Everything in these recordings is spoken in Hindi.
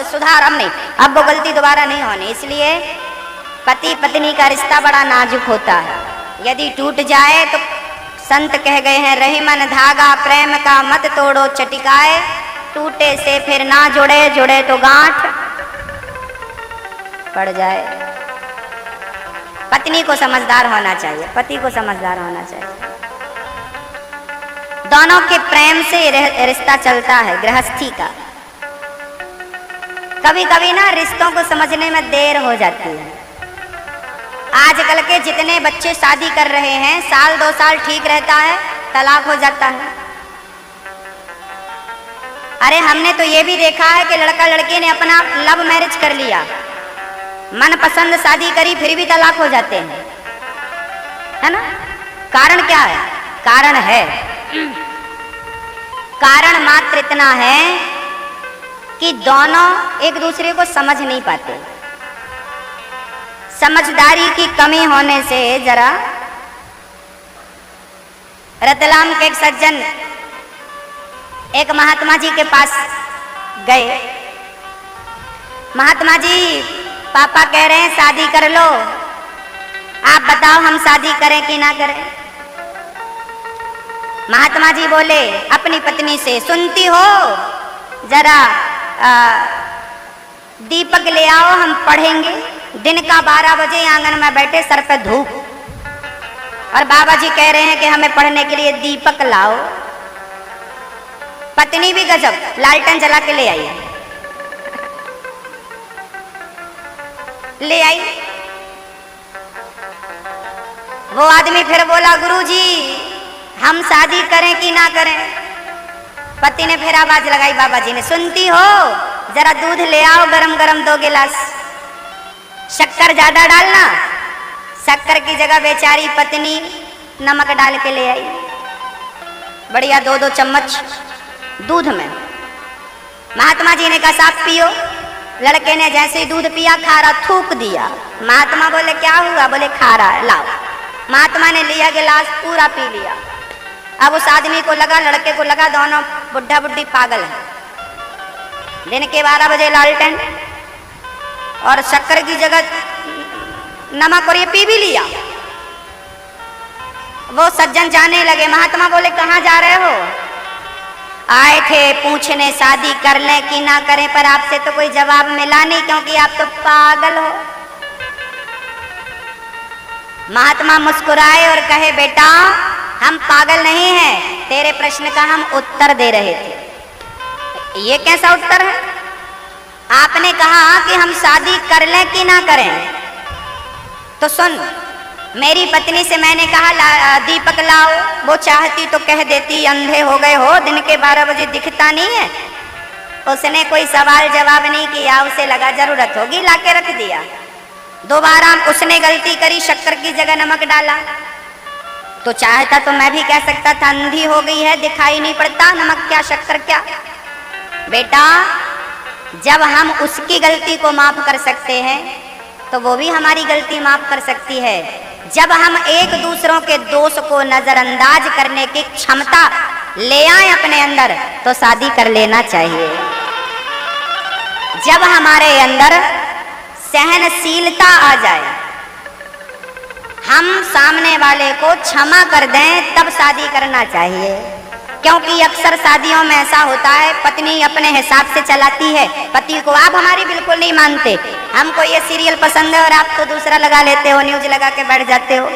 सुधार अब नहीं, अब वो गलती दोबारा नहीं होनी। इसलिए पति पत्नी का रिश्ता बड़ा नाजुक होता है, यदि टूट जाए तो संत कह गए हैं, रही मन धागा प्रेम का मत तोड़ो चटिकाए, टूटे से फिर ना जुड़े, जुड़े तो गांठ पड़ जाए। पत्नी को समझदार होना चाहिए, पति को समझदार होना चाहिए। दोनों के प्रेम से रिश्ता चलता है गृहस्थी का। कभी कभी ना रिश्तों को समझने में देर हो जाती है। आजकल के जितने बच्चे शादी कर रहे हैं, साल 2 साल ठीक रहता है, तलाक हो जाता है। अरे हमने तो ये भी देखा है कि लड़का लड़की ने अपना लव मैरिज कर लिया, मन पसंद शादी करी, फिर भी तलाक हो जाते हैं, है ना। कारण क्या है? कारण मात्र इतना है कि दोनों एक दूसरे को समझ नहीं पाते। समझदारी की कमी होने से जरा, रतलाम के एक सज्जन एक महात्मा जी के पास गए। महात्मा जी, पापा कह रहे हैं शादी कर लो, आप बताओ हम शादी करें कि ना करें। महात्मा जी बोले अपनी पत्नी से, सुनती हो, जरा दीपक ले आओ, हम पढ़ेंगे। दिन का 12 बजे आंगन में बैठे, सर पे धूप, और बाबा जी कह रहे हैं कि हमें पढ़ने के लिए दीपक लाओ। पत्नी भी गजब, लालटेन जला के ले आई। वो आदमी फिर बोला, गुरुजी हम शादी करें कि ना करें। पति ने फिर आवाज लगाई, बाबा जी ने, सुनती हो, जरा दूध ले आओ, गरम गरम 2 गिलास, शक्कर ज्यादा डालना। शक्कर की जगह बेचारी पत्नी नमक डाल के ले आई, बढ़िया 2-2 चम्मच दूध में। महात्मा जी ने कहा साहब पियो। लड़के ने जैसे ही दूध पिया, खारा थूक दिया। महात्मा बोले क्या हुआ? बोले खारा, लाओ। महात्मा ने लिया गिलास, पूरा पी लिया। अब उस आदमी को लगा, लड़के को लगा, दोनों बुढ़ा बुढ़ी पागल है। दिन के 12 बजे लालटेन और शक्कर की जगह नमक, और ये पी भी लिया। वो सज्जन जाने लगे। महात्मा बोले कहाँ जा रहे हो? आए थे पूछने शादी कर लें कि ना करें, पर आपसे तो कोई जवाब मिला नहीं, क्योंकि आप तो पागल हो। महात्मा मुस्कुराए और कहे, बेटा हम पागल नहीं हैं, तेरे प्रश्न का हम उत्तर दे रहे थे। ये कैसा उत्तर है? आपने कहा कि हम शादी कर लें कि ना करें, तो सुन, मेरी पत्नी से मैंने कहा दीपक लाओ, वो चाहती तो कह देती अंधे हो गए हो, दिन के 12 बजे दिखता नहीं है। उसने कोई सवाल जवाब नहीं किया, उसे लगा जरूरत होगी, लाके रख दिया। दोबारा उसने गलती करी, शक्कर की जगह नमक डाला। तो चाहता तो मैं भी कह सकता था अंधी हो गई है, दिखाई नहीं पड़ता, नमक क्या शक्कर क्या। बेटा जब हम उसकी गलती को माफ कर सकते हैं, तो वो भी हमारी गलती माफ कर सकती है। जब हम एक दूसरों के दोष को नजरअंदाज करने की क्षमता ले आए अपने अंदर, तो शादी कर लेना चाहिए। जब हमारे अंदर सहनशीलता आ जाए, हम सामने वाले को क्षमा कर दें, तब शादी करना चाहिए। क्योंकि अक्सर शादियों में ऐसा होता है, पत्नी अपने हिसाब से चलाती है पति को, आप हमारी बिल्कुल नहीं मानते, हमको ये सीरियल पसंद है और आप तो दूसरा लगा लेते हो, न्यूज लगा के बैठ जाते हो।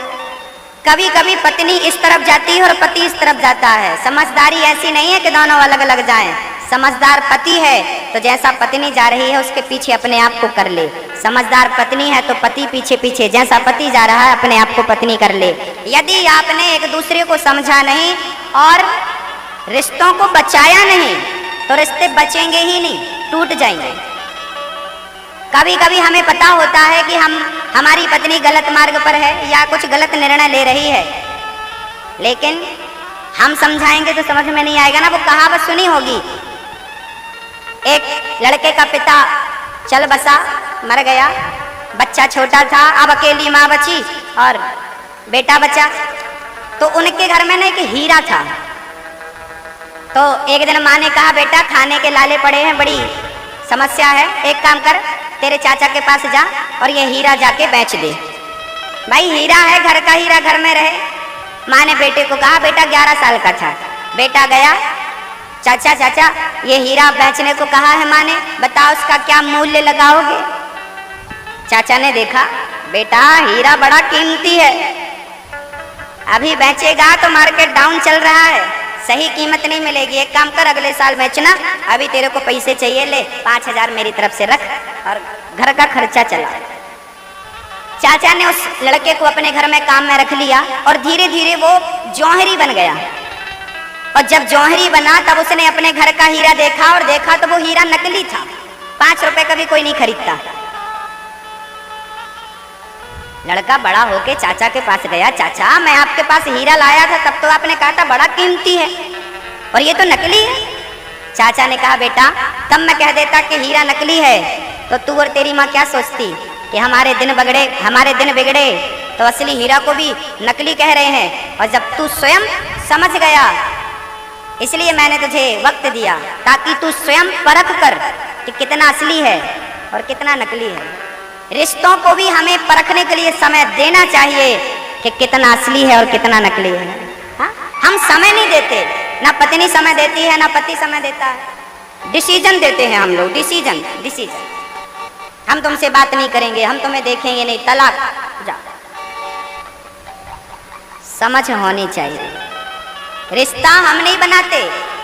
कभी कभी पत्नी इस तरफ जाती है और पति इस तरफ जाता है। समझदारी ऐसी नहीं है कि दोनों अलग अलग जाएं। समझदार पति है तो जैसा पत्नी जा रही है उसके पीछे अपने आप को कर ले। समझदार पत्नी है तो पति पीछे पीछे, जैसा पति जा रहा है अपने आप को पत्नी कर ले। यदि आपने एक दूसरे को समझा नहीं और रिश्तों को बचाया नहीं, तो रिश्ते बचेंगे ही नहीं, टूट जाएंगे। कभी कभी हमें पता होता है कि हमारी पत्नी गलत मार्ग पर है या कुछ गलत निर्णय ले रही है, लेकिन हम समझाएंगे तो समझ में नहीं आएगा ना। वो कहावत सुनी होगी, एक लड़के का पिता चल बसा, मर गया, बच्चा छोटा था, अब अकेली माँ बची और बेटा बचा। तो उनके घर में ना एक हीरा था। तो एक दिन माँ ने कहा, बेटा खाने के लाले पड़े हैं, बड़ी समस्या है, एक काम कर, तेरे चाचा के पास जा और ये हीरा जाके बेच दे। भाई हीरा है, घर का हीरा घर में रहे। माँ ने बेटे को कहा, बेटा 11 साल का था, बेटा गया, चाचा चाचा ये हीरा बेचने को कहा है माँ ने, बताओ उसका क्या मूल्य लगाओगे। चाचा ने देखा, बेटा हीरा बड़ा कीमती है, अभी बेचेगा तो मार्केट डाउन चल रहा है, सही कीमत नहीं मिलेगी, एक काम कर अगले साल बेचना, अभी तेरे को पैसे चाहिए, ले 5,000 मेरी तरफ से रख और घर का खर्चा चला। चाचा ने उस लड़के को अपने घर में काम में रख लिया और धीरे धीरे वो जौहरी बन गया। और जब जौहरी बना तब उसने अपने घर का हीरा देखा और देखा तो वो हीरा नकली था, 5 रुपए का भी कोई नहीं खरीदता। लड़का बड़ा होके चाचा के पास गया, चाचा मैं आपके पास हीरा लाया था, तब तो आपने कहा था बड़ा कीमती है और ये तो नकली है। चाचा ने कहा, बेटा तब मैं कह देता कि हीरा नकली है तो तू और तेरी माँ क्या सोचती कि हमारे दिन बिगड़े तो असली हीरा को भी नकली कह रहे हैं। और जब तू स्वयं समझ गया, इसलिए मैंने तुझे वक्त दिया ताकि तू स्वयं परख कर कि कितना असली है और कितना नकली है। रिश्तों को भी हमें परखने के लिए समय देना चाहिए कि कितना असली है और कितना नकली है। हा? हम समय नहीं देते, ना पत्नी समय देती है ना पति समय देता है। डिसीजन देते हैं हम लोग, डिसीजन। हम तुमसे बात नहीं करेंगे, हम तुम्हें देखेंगे नहीं, तलाक, जा। समझ होनी चाहिए। रिश्ता हम नहीं बनाते,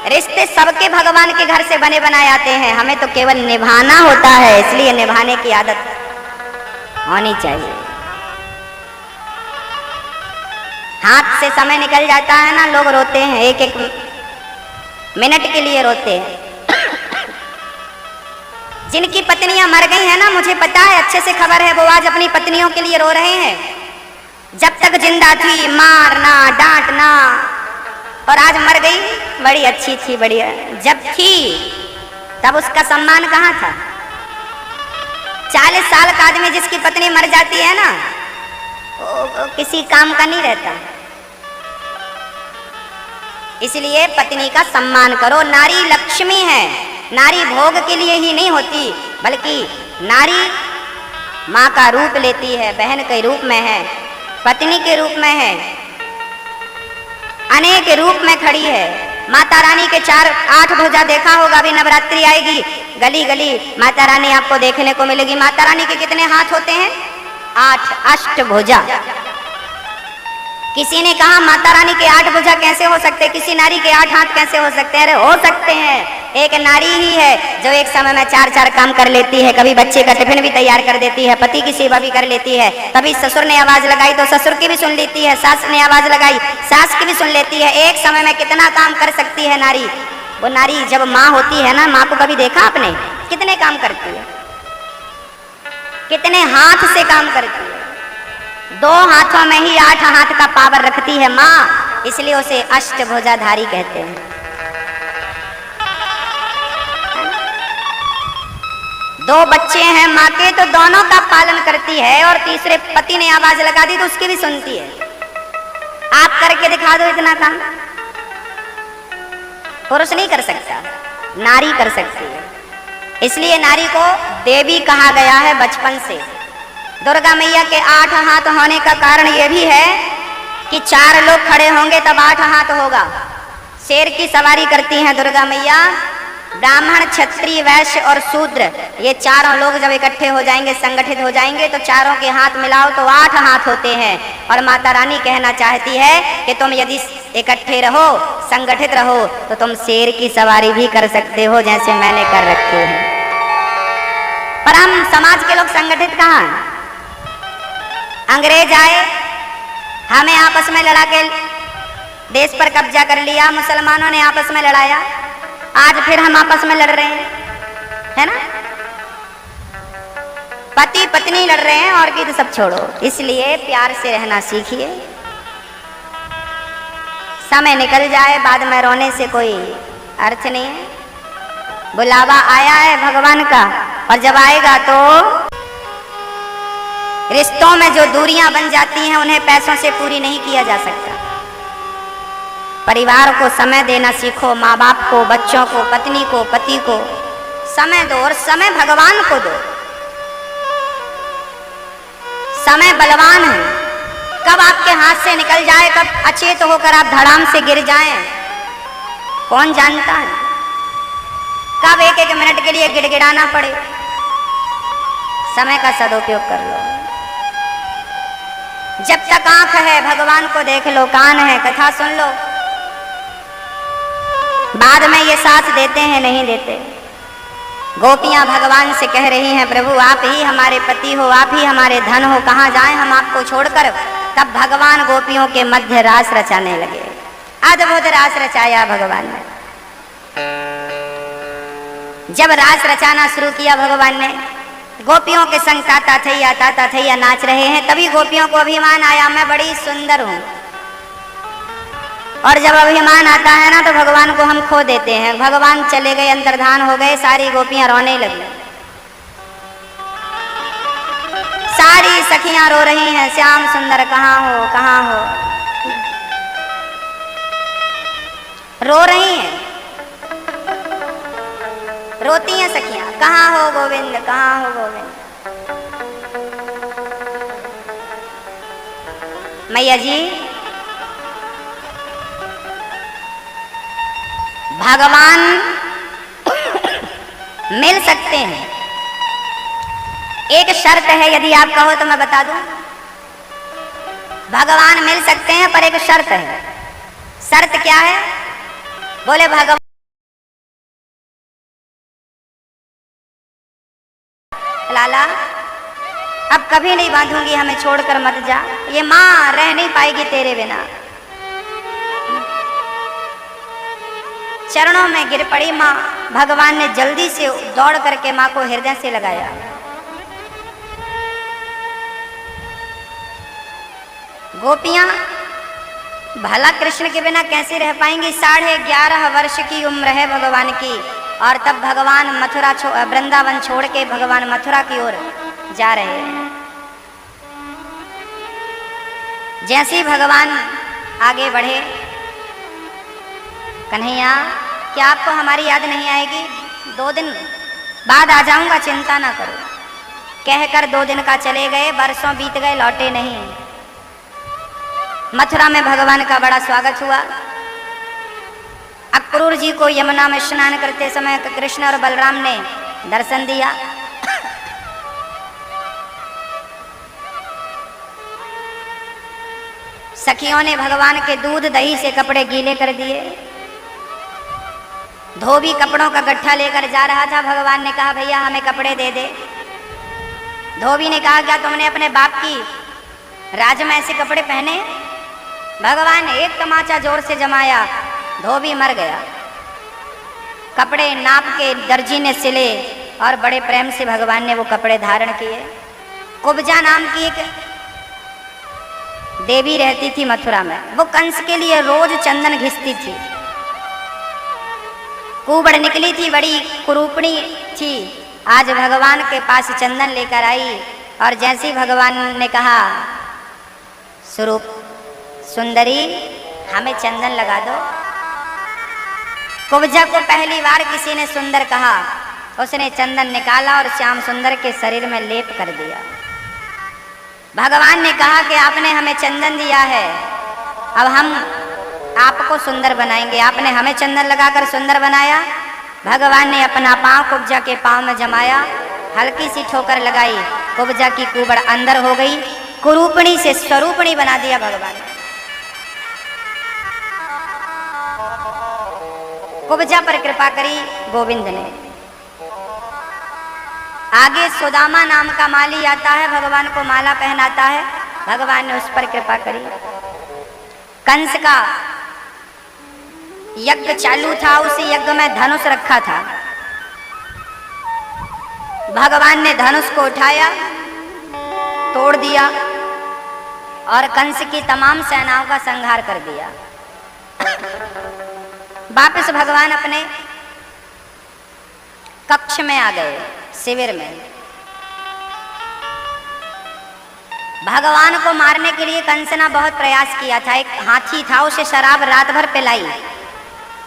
रिश्ते सबके भगवान के घर से बने बनाए आते हैं, हमें तो केवल निभाना होता है, इसलिए निभाने की आदत होनी चाहिए। हाथ से समय निकल जाता है ना, लोग रोते हैं, एक एक मिनट के लिए रोते हैं। जिनकी पत्नियां मर गई हैं ना, मुझे पता है, अच्छे से खबर है, वो आज अपनी पत्नियों के लिए रो रहे हैं। जब तक जिंदा थी मारना डांटना, और आज मर गई, बड़ी अच्छी थी, बढ़िया। जब थी तब उसका सम्मान कहाँ था? 40 साल का आदमी जिसकी पत्नी मर जाती है ना, वो किसी काम का नहीं रहता। इसलिए पत्नी का सम्मान करो। नारी लक्ष्मी है, नारी भोग के लिए ही नहीं होती, बल्कि नारी माँ का रूप लेती है, बहन के रूप में है, पत्नी के रूप में है, अनेक रूप में खड़ी है। माता रानी के 4-8 भुजा देखा होगा, अभी नवरात्रि आएगी, गली गली माता रानी आपको देखने को मिलेगी। माता रानी के कितने हाथ होते हैं? 8 अष्टभुजा। किसी ने कहा माता रानी के 8 भुजा कैसे हो सकते, किसी नारी के 8 हाथ कैसे हो सकते हैं? अरे हो सकते हैं। एक नारी ही है जो एक समय में 4-4 काम कर लेती है, कभी बच्चे का टिफिन भी तैयार कर देती है, पति की सेवा भी कर लेती है, कभी ससुर ने आवाज लगाई तो ससुर की भी सुन लेती है, सास ने आवाज लगाई सास की भी सुन लेती है। एक समय में कितना काम कर सकती है नारी। वो नारी जब माँ होती है ना, माँ को कभी देखा आपने कितने काम करती है, कितने हाथ से काम करती है। 2 हाथों में ही 8 हाथ का पावर रखती है माँ, इसलिए उसे अष्टभुजाधारी कहते हैं। 2 बच्चे हैं माँ के तो दोनों का पालन करती है, और तीसरे पति ने आवाज लगा दी तो उसकी भी सुनती है। आप करके दिखा दो इतना काम, पुरुष नहीं कर सकता, नारी कर सकती है। इसलिए नारी को देवी कहा गया है बचपन से। दुर्गा मैया के 8 हाथ होने का कारण यह भी है कि 4 लोग खड़े होंगे तब 8 हाथ होगा। शेर की सवारी करती हैं दुर्गा मैया। ब्राह्मण, क्षत्रिय, वैश्य और शूद्र, ये चारों लोग जब इकट्ठे हो जाएंगे, संगठित हो जाएंगे, तो चारों के हाथ मिलाओ तो 8 हाथ होते हैं। और माता रानी कहना चाहती है कि तुम यदि इकट्ठे रहो, संगठित रहो, तो तुम शेर की सवारी भी कर सकते हो, जैसे मैंने कर रखी है। पर हम समाज के लोग संगठित कहाँ हैं? अंग्रेज आए, हमें आपस में लड़ा के देश पर कब्जा कर लिया, मुसलमानों ने आपस में लड़ाया, आज फिर हम आपस में लड़ रहे हैं, है ना? पति पत्नी लड़ रहे हैं, और की तो सब छोड़ो। इसलिए प्यार से रहना सीखिए। समय निकल जाए बाद में रोने से कोई अर्थ नहीं है। बुलावा आया है भगवान का, और जब आएगा तो रिश्तों में जो दूरियां बन जाती हैं उन्हें पैसों से पूरी नहीं किया जा सकता। परिवार को समय देना सीखो, माँ बाप को, बच्चों को, पत्नी को, पति को समय दो और समय भगवान को दो। समय बलवान है, कब आपके हाथ से निकल जाए, कब अचेत होकर आप धड़ाम से गिर जाएं, कौन जानता है। कब एक एक मिनट के लिए गिड़गिड़ाना पड़े। समय का सदुपयोग कर लो। जब तक आंख है भगवान को देख लो, कान है कथा सुन लो। बाद में ये साथ देते हैं नहीं देते। गोपियां भगवान से कह रही हैं, प्रभु आप ही हमारे पति हो, आप ही हमारे धन हो, कहाँ जाएं हम आपको छोड़कर। तब भगवान गोपियों के मध्य रास रचाने लगे। अद्भुत रास रचाया भगवान ने। जब रास रचाना शुरू किया भगवान ने, गोपियों के संग ताता थैया नाच रहे हैं। तभी गोपियों को अभिमान आया, मैं बड़ी सुंदर हूं। और जब अभिमान आता है ना तो भगवान को हम खो देते हैं। भगवान चले गए, अंतर्धान हो गए, सारी गोपियां रोने लगी। सारी सखियां रो रही हैं, श्याम सुंदर कहाँ हो, कहाँ हो। रो रही हैं, रोती हैं सखियां, कहाँ हो गोविंद, कहाँ हो गोविंद। मैया जी भगवान मिल सकते हैं, एक शर्त है, यदि आप कहो तो मैं बता दूं। भगवान मिल सकते हैं पर एक शर्त है। शर्त क्या है? बोले भगवान लाला अब कभी नहीं बांधूंगी, हमें छोड़कर मत जा, ये माँ रह नहीं पाएगी तेरे बिना। चरणों में गिर पड़ी माँ। भगवान ने जल्दी से दौड़ करके माँ को हृदय से लगाया। गोपियां भला कृष्ण के बिना कैसे रह पाएंगी? 11.5 वर्ष की उम्र है भगवान की, और तब भगवान मथुरा वृंदावन छोड़ के भगवान मथुरा की ओर जा रहे हैं। जैसे ही भगवान आगे बढ़े, कन्हैया क्या आपको हमारी याद नहीं आएगी? 2 दिन बाद आ जाऊंगा, चिंता ना करो। कहकर 2 दिन का चले गए, वर्षों बीत गए, लौटे नहीं। मथुरा में भगवान का बड़ा स्वागत हुआ। अक्रूर जी को यमुना में स्नान करते समय कृष्ण और बलराम ने दर्शन दिया। सखियों ने भगवान के दूध दही से कपड़े गीले कर दिए। धोबी कपड़ों का गट्ठा लेकर जा रहा था। भगवान ने कहा भैया हमें कपड़े दे दे। धोबी ने कहा क्या तुमने अपने बाप की राज में ऐसे कपड़े पहने? भगवान ने एक तमाचा जोर से जमाया, धोबी मर गया। कपड़े नाप के दर्जी ने सिले और बड़े प्रेम से भगवान ने वो कपड़े धारण किए। कुब्जा नाम की एक देवी रहती थी मथुरा में, वो कंस के लिए रोज चंदन घिसती थी। कुबड़ निकली थी, बड़ी कुरूपणी थी। आज भगवान के पास चंदन लेकर आई और जैसे ही भगवान ने कहा स्वरूप सुंदरी हमें चंदन लगा दो। कुब्जा को पहली बार किसी ने सुंदर कहा। उसने चंदन निकाला और श्याम सुंदर के शरीर में लेप कर दिया। भगवान ने कहा कि आपने हमें चंदन दिया है, अब हम आपको सुंदर बनाएंगे। आपने हमें चंदन लगाकर सुंदर बनाया। भगवान ने अपना पांव कुब्जा के पांव में जमाया, हल्की सी ठोकर लगाई, कुब्जा की कुबड़ अंदर हो गई। कुरूपणी से स्वरूपणी बना दिया भगवान ने। कुब्जा पर कृपा करी गोविंद ने। आगे सुदामा नाम का माली आता है, भगवान को माला पहनाता है। भगवान ने उस पर कृपा करी। कंस का यज्ञ चालू था, उसी यज्ञ में धनुष रखा था। भगवान ने धनुष को उठाया, तोड़ दिया और कंस की तमाम सेनाओं का संहार कर दिया। वापस भगवान अपने कक्ष में आ गए, शिविर में। भगवान को मारने के लिए कंस ने बहुत प्रयास किया था। एक हाथी था, उसे शराब रात भर पिलाई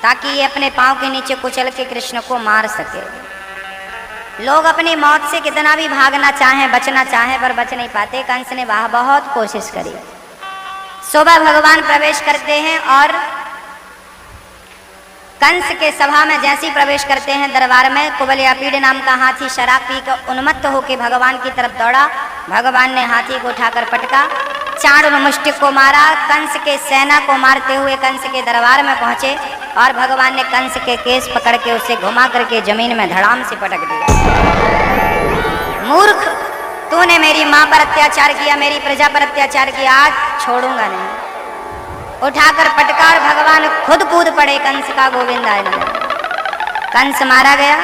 ताकि ये अपने पांव के नीचे कुचल के कृष्ण को मार सके। लोग अपनी मौत से कितना भी भागना चाहें, बचना चाहें, पर बच नहीं पाते। कंस ने वह बहुत कोशिश करी। सुबह भगवान प्रवेश करते हैं और कंस के सभा में जैसे ही प्रवेश करते हैं दरबार में, कुबलयापीड़ नाम का हाथी शराब पी कर उन्मत्त होकर भगवान की तरफ दौड़ा। भगवान ने हाथी को उठाकर पटका, चाण मुष्टिक को मारा। कंस के सेना को मारते हुए कंस के दरबार में पहुंचे और भगवान ने कंस के केस पकड़ के उसे घुमा करके जमीन में धड़ाम से पटक दिया। मूर्ख, तूने मेरी मां पर अत्याचार किया, मेरी प्रजा पर अत्याचार किया, आज छोड़ूंगा नहीं। उठाकर पटका और भगवान खुद कूद पड़े कंस का गोविंदाय नमः। कंस मारा गया।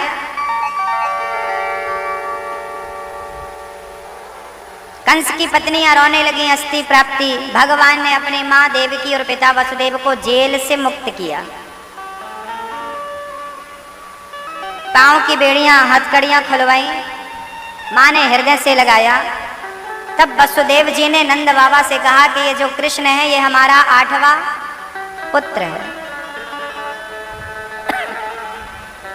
कंस की पत्नियां रोने लगी अस्थि प्राप्ति। भगवान ने अपनी मां देवकी और पिता वसुदेव को जेल से मुक्त किया। पांव की बेड़ियां, हथकड़ियां खुलवाई, मां ने हृदय से लगाया। तब वसुदेव जी ने नंद बाबा से कहा कि ये जो कृष्ण है ये हमारा 8वां पुत्र है।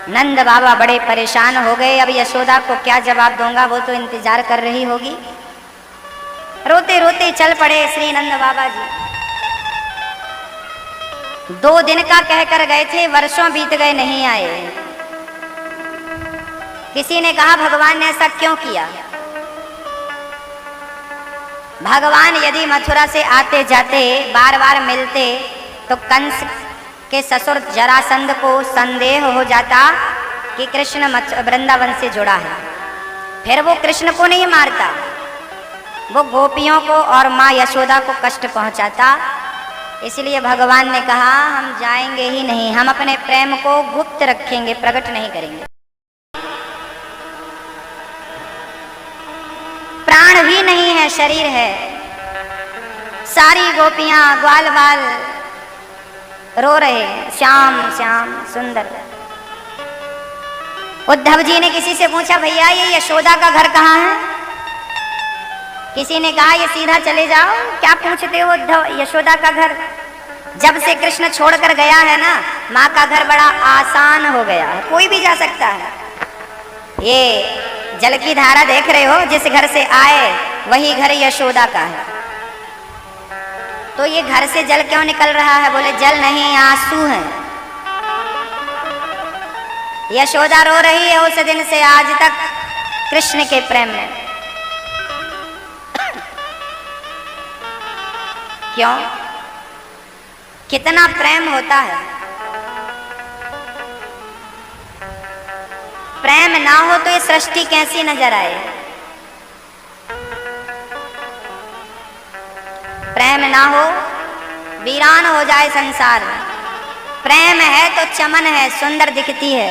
नंद बाबा बड़े परेशान हो गए। अब यशोदा को क्या जवाब दूंगा, वो तो इंतजार कर रही होगी। रोते रोते चल पड़े श्री नंद बाबा जी। 2 दिन का कहकर गए थे, वर्षों बीत गए नहीं आए। किसी ने कहा भगवान ने ऐसा क्यों किया? भगवान यदि मथुरा से आते जाते बार बार मिलते तो कंस के ससुर जरासंध को संदेह हो जाता कि कृष्ण वृंदावन से जुड़ा है। फिर वो कृष्ण को नहीं मारता, वो गोपियों को और माँ यशोदा को कष्ट पहुंचाता। इसलिए भगवान ने कहा हम जाएंगे ही नहीं, हम अपने प्रेम को गुप्त रखेंगे, प्रकट नहीं करेंगे। प्राण भी नहीं है, शरीर है। सारी गोपियां ग्वाल बाल रो रहे, श्याम श्याम सुंदर। उद्धव जी ने किसी से पूछा भैया ये यशोदा का घर कहाँ है? किसी ने कहा ये सीधा चले जाओ। क्या पूछते हो उद्धव, यशोदा का घर? जब से कृष्ण छोड़कर गया है ना, माँ का घर बड़ा आसान हो गया है, कोई भी जा सकता है। ये जल की धारा देख रहे हो, जिस घर से आए वही घर यशोदा का है। तो ये घर से जल क्यों निकल रहा है? बोले जल नहीं, आंसू है। यशोदा रो रही है उस दिन से आज तक कृष्ण के प्रेम में। क्यों? कितना प्रेम होता है। प्रेम ना हो तो ये सृष्टि कैसी नजर आए। प्रेम ना हो वीरान हो जाए संसार। प्रेम है तो चमन है, सुंदर दिखती है,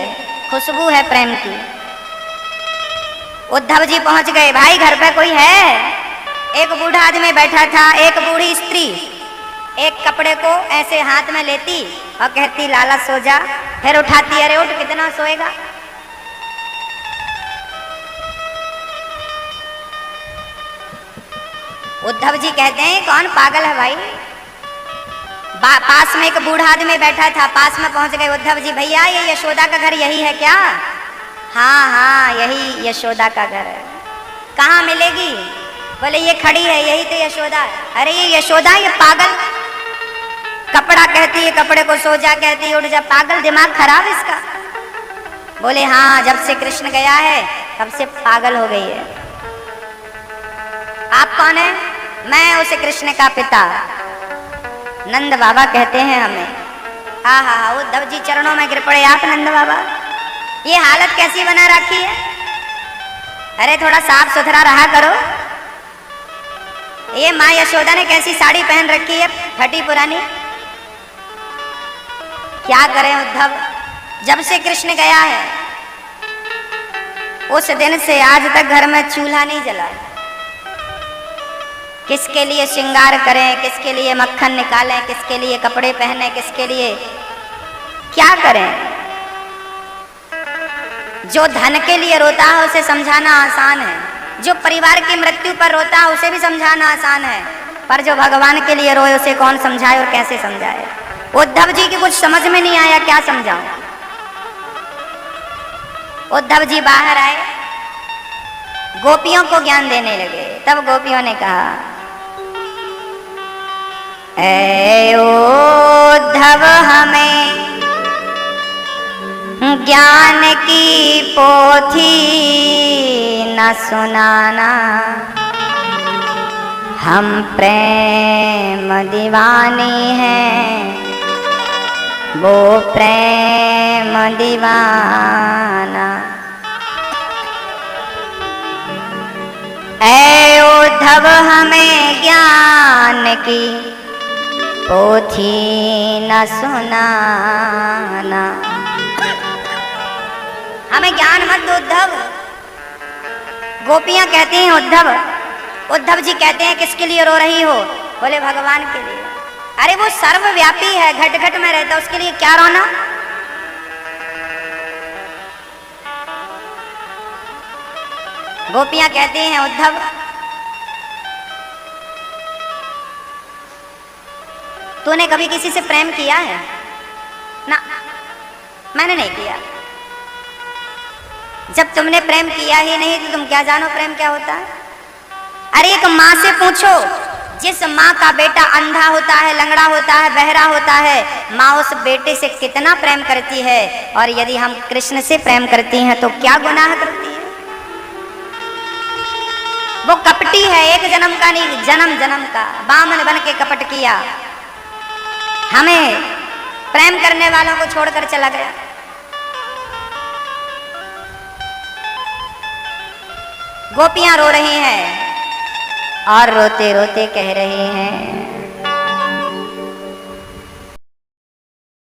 खुशबू है प्रेम की। उद्धव जी पहुंच गए। भाई घर पे कोई है? एक बूढ़ा आदमी बैठा था, एक बूढ़ी स्त्री एक कपड़े को ऐसे हाथ में लेती और कहती लाला सो जा, फिर उठाती अरे उठ, कितना सोएगा। उद्धव जी कहते हैं कौन पागल है भाई? पास में एक बूढ़ा आदमी बैठा था, पास में पहुंच गए उद्धव जी। भैया ये यशोदा का घर यही है क्या? हाँ हाँ यही यशोदा का घर है। कहाँ मिलेगी? बोले ये खड़ी है, यही तो यशोदा है। अरे ये यशोदा, ये पागल। कपड़ा कहती है, कपड़े को सो जा कहती है, उठ जा। पागल, दिमाग खराब इसका। बोले हाँ जब से कृष्ण गया है तब से पागल हो गई है। आप कौन है? मैं उसे कृष्ण का पिता। नंद बाबा कहते हैं हमें। हाँ हाँ उद्धव जी चरणों में गिर पड़े। आप नंद बाबा ये हालत कैसी बना रखी है? अरे थोड़ा साफ सुथरा रहा करो। ये माँ यशोदा ने कैसी साड़ी पहन रखी है, फटी पुरानी। क्या करें उद्धव, जब से कृष्ण गया है उस दिन से आज तक घर में चूल्हा नहीं जला। किसके लिए श्रृंगार करें, किसके लिए मक्खन निकालें, किसके लिए कपड़े पहने, किसके लिए क्या करें? जो धन के लिए रोता है उसे समझाना आसान है, जो परिवार की मृत्यु पर रोता है उसे भी समझाना आसान है, पर जो भगवान के लिए रोए उसे कौन समझाए और कैसे समझाए? उद्धव जी की कुछ समझ में नहीं आया, क्या समझाऊं? उद्धव जी बाहर आए, गोपियों को ज्ञान देने लगे। तब गोपियों ने कहा, ऐ उद्धव हमें ज्ञान की पोथी न सुनाना, हम प्रेम दीवानी हैं, वो प्रेम दीवाना। ऐ उद्धव हमें ज्ञान की पोथी न सुनाना, हमें ज्ञान मत दो उद्धव। गोपियां कहती हैं उद्धव जी कहते हैं किसके लिए रो रही हो? बोले भगवान के लिए। अरे वो सर्वव्यापी है, घट घट में रहता, उसके लिए क्या रोना? गोपियां कहती हैं उद्धव तूने कभी किसी से प्रेम किया है? ना, मैंने नहीं किया। जब तुमने प्रेम किया ही नहीं तो तुम क्या जानो प्रेम क्या होता है? अरे एक माँ से पूछो, जिस माँ का बेटा अंधा होता है, लंगड़ा होता है, बहरा होता है, माँ उस बेटे से कितना प्रेम करती है। और यदि हम कृष्ण से प्रेम करती हैं तो क्या गुनाह करती है? वो कपटी है, एक जन्म का नहीं, जन्म जन्म का बामन बन के कपट किया, हमें प्रेम करने वालों को छोड़कर चला गया। गोपियां रो रही हैं और रोते रोते कह रहे हैं,